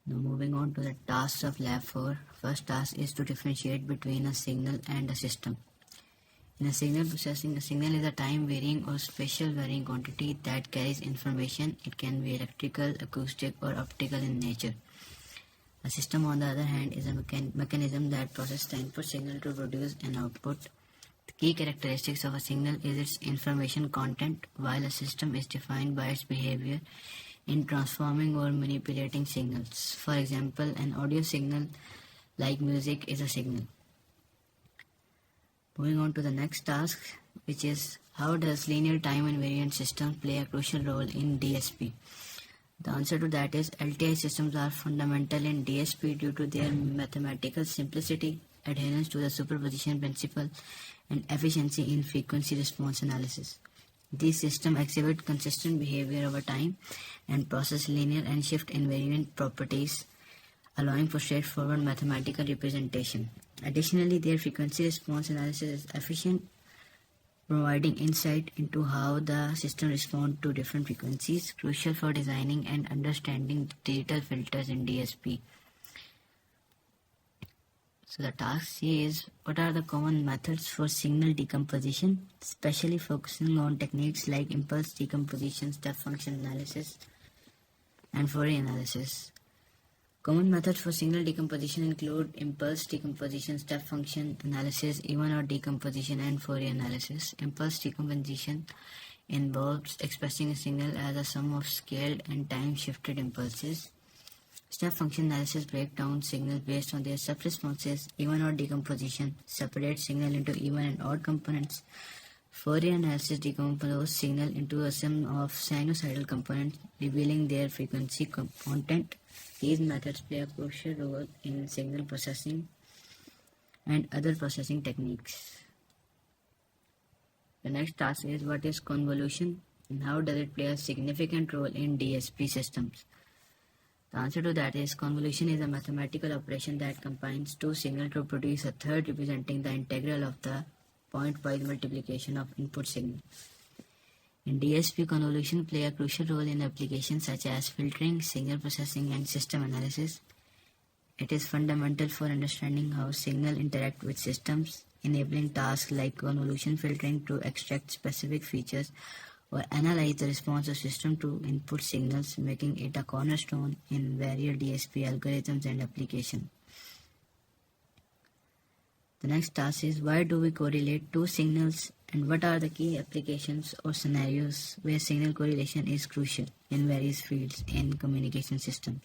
Now moving on to the tasks of Lab 4. First task is to differentiate between a signal and a system. In a signal processing, a signal is a time varying or spatial varying quantity that carries information. It can be electrical, acoustic, or optical in nature. A system, on the other hand, is a mechanism that processes the input signal to produce an output. The key characteristics of a signal is its information content, while a system is defined by its behavior in transforming or manipulating signals. For example, an audio signal like music is a signal. Moving on to the next task, which is how does linear time invariant systems play a crucial role in DSP? The answer to that is LTI systems are fundamental in DSP due to their mathematical simplicity, adherence to the superposition principle, and efficiency in frequency response analysis. These systems exhibit consistent behavior over time and possess linear and shift invariant properties, allowing for straightforward mathematical representation. Additionally, their frequency response analysis is efficient, providing insight into how the system responds to different frequencies, crucial for designing and understanding digital filters in DSP. So the task C is, what are the common methods for signal decomposition, especially focusing on techniques like impulse decomposition, step function analysis, and Fourier analysis. Common methods for signal decomposition include impulse decomposition, step function analysis, even-odd decomposition, and Fourier analysis. Impulse decomposition involves expressing a signal as a sum of scaled and time-shifted impulses. Step function analysis breaks down signals based on their sub-responses. Even-odd decomposition separates signal into even and odd components. Fourier analysis decomposes signal into a sum of sinusoidal components, revealing their frequency content. These methods play a crucial role in signal processing and other processing techniques. The next task is, what is convolution and how does it play a significant role in DSP systems? The answer to that is, convolution is a mathematical operation that combines two signals to produce a third representing the integral of the point-wise multiplication of input signal. In DSP, convolution play a crucial role in applications such as filtering, signal processing, and system analysis. It is fundamental for understanding how signals interact with systems, enabling tasks like convolution filtering to extract specific features or analyze the response of system to input signals, making it a cornerstone in various DSP algorithms and applications. The next task is, why do we correlate two signals and what are the key applications or scenarios where signal correlation is crucial in various fields in communication systems?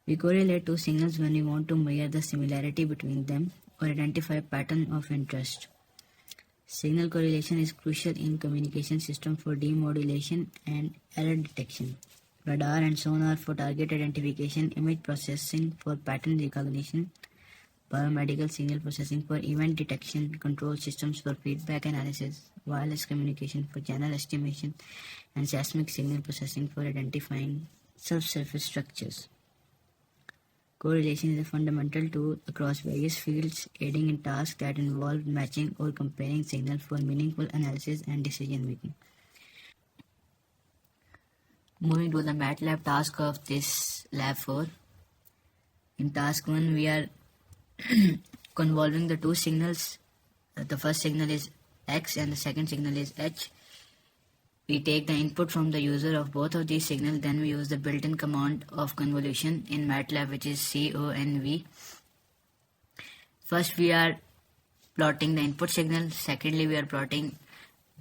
We correlate two signals when we want to measure the similarity between them or identify a pattern of interest. Signal correlation is crucial in communication systems for demodulation and error detection, radar and sonar for target identification, image processing for pattern recognition, biomedical signal processing for event detection, control systems for feedback analysis, wireless communication for channel estimation, and seismic signal processing for identifying subsurface structures. Correlation is a fundamental tool across various fields, aiding in tasks that involve matching or comparing signals for meaningful analysis and decision making. Moving to the MATLAB task of this Lab 4. In task 1, we are convolving the two signals. The first signal is X and the second signal is H. We take the input from the user of both of these signals, then we use the built-in command of convolution in MATLAB, which is CONV. First we are plotting the input signal, secondly we are plotting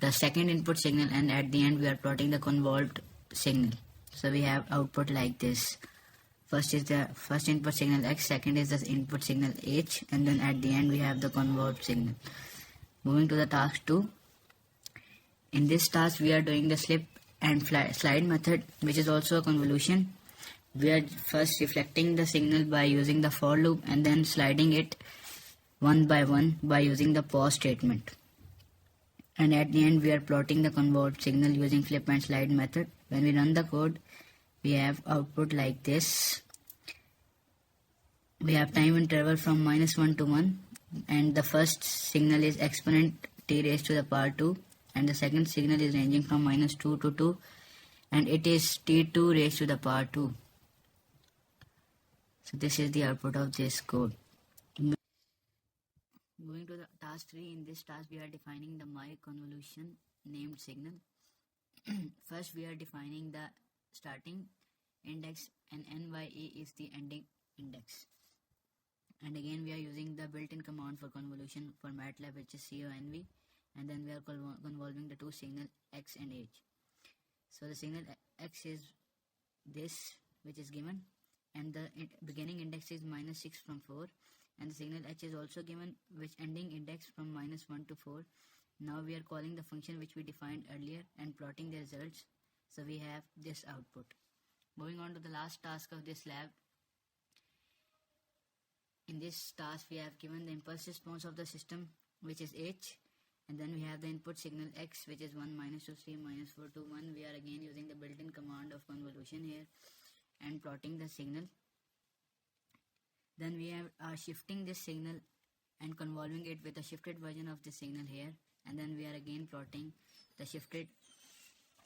the second input signal, and at the end we are plotting the convolved signal. So we have output like this. First is the first input signal X, second is the input signal H, and then at the end we have the convolved signal. Moving to the task 2. In this task we are doing the slip and slide method, which is also a convolution. We are first reflecting the signal by using the for loop and then sliding it one by one by using the pause statement. And at the end we are plotting the convolved signal using flip and slide method. When we run the code, we have output like this. We have time interval from -1 to 1, and the first signal is exponent t raised to the power 2, and the second signal is ranging from -2 to 2, and it is t2 raised to the power 2. So this is the output of this code. Moving to the task 3, in this task we are defining the my convolution named signal. First we are defining the starting index and NYE is the ending index. And again we are using the built-in command for convolution for MATLAB, which is conv, and then we are convolving the two signal x and h. So the signal x is this, which is given, and the beginning index is -6 from 4, and the signal h is also given, which ending index from -1 to 4. Now we are calling the function which we defined earlier and plotting the results, so we have this output. Moving on to the last task of this lab. In this task we have given the impulse response of the system, which is h, and then we have the input signal x, which is 1, -2, 3, -4, 2, 1. We are again using the built-in command of convolution here and plotting the signal. Then we are shifting this signal and convolving it with a shifted version of the signal here, and then we are again plotting the shifted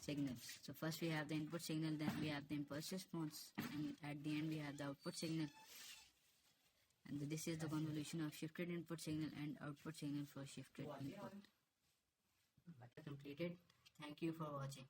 signals. So first we have the input signal, then we have the impulse response, and at the end we have the output signal. And this is the convolution of shifted input signal and output signal for shifted input. Completed. Thank you for watching.